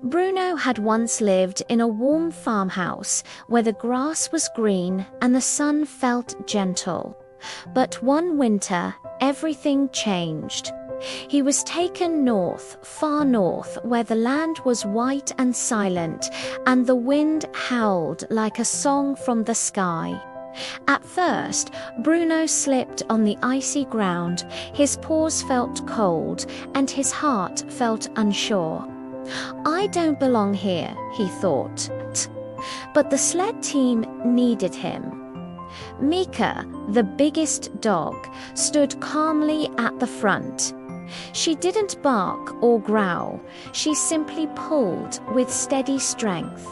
Bruno had once lived in a warm farmhouse where the grass was green and the sun felt gentle. But one winter, everything changed. He was taken north, far north, where the land was white and silent, and the wind howled like a song from the sky. At first, Bruno slipped on the icy ground, his paws felt cold, and his heart felt unsure. "I don't belong here," he thought. But the sled team needed him. Mika, the biggest dog, stood calmly at the front. She didn't bark or growl, she simply pulled with steady strength.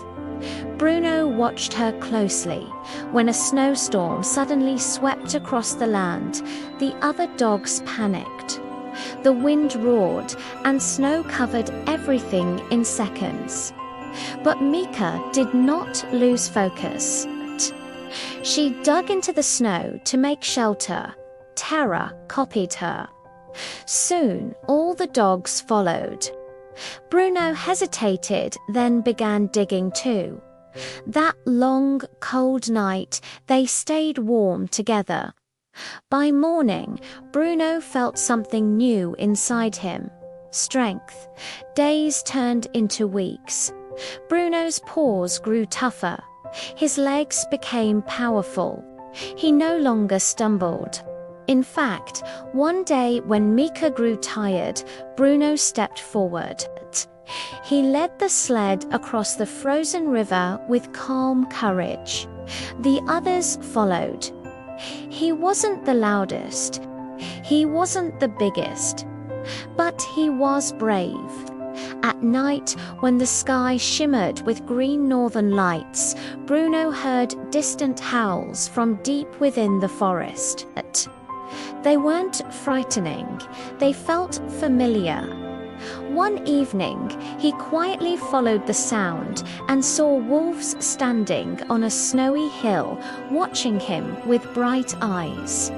Bruno watched her closely. When a snowstorm suddenly swept across the land, the other dogs panicked. The wind roared and snow covered everything in seconds. But Mika did not lose focus. She dug into the snow to make shelter. Terror copied her. Soon, all the dogs followed. Bruno hesitated, then began digging too. That long, cold night, they stayed warm together. By morning, Bruno felt something new inside him. Strength. Days turned into weeks. Bruno's paws grew tougher. His legs became powerful. He no longer stumbled. In fact, one day when Mika grew tired, Bruno stepped forward. He led the sled across the frozen river with calm courage. The others followed. He wasn't the loudest. He wasn't the biggest. But he was brave. At night, when the sky shimmered with green northern lights, Bruno heard distant howls from deep within the forest. They weren't frightening, they felt familiar. One evening, he quietly followed the sound and saw wolves standing on a snowy hill, watching him with bright eyes.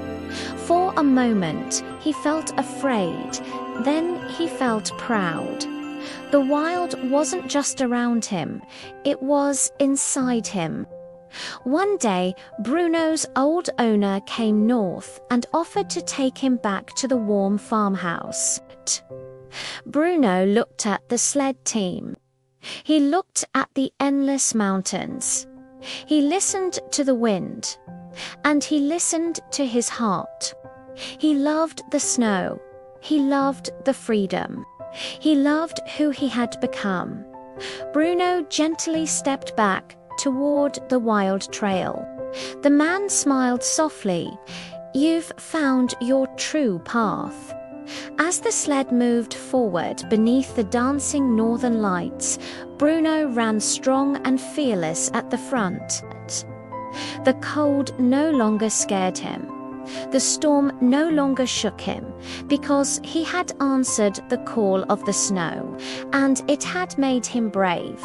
For a moment, he felt afraid, then he felt proud. The wild wasn't just around him, it was inside him. One day, Bruno's old owner came north and offered to take him back to the warm farmhouse. Bruno looked at the sled team. He looked at the endless mountains. He listened to the wind. And he listened to his heart. He loved the snow. He loved the freedom. He loved who he had become. Bruno gently stepped back toward the wild trail. The man smiled softly. "You've found your true path." As the sled moved forward beneath the dancing northern lights, Bruno ran strong and fearless at the front. The cold no longer scared him. The storm no longer shook him, because he had answered the call of the snow, and it had made him brave.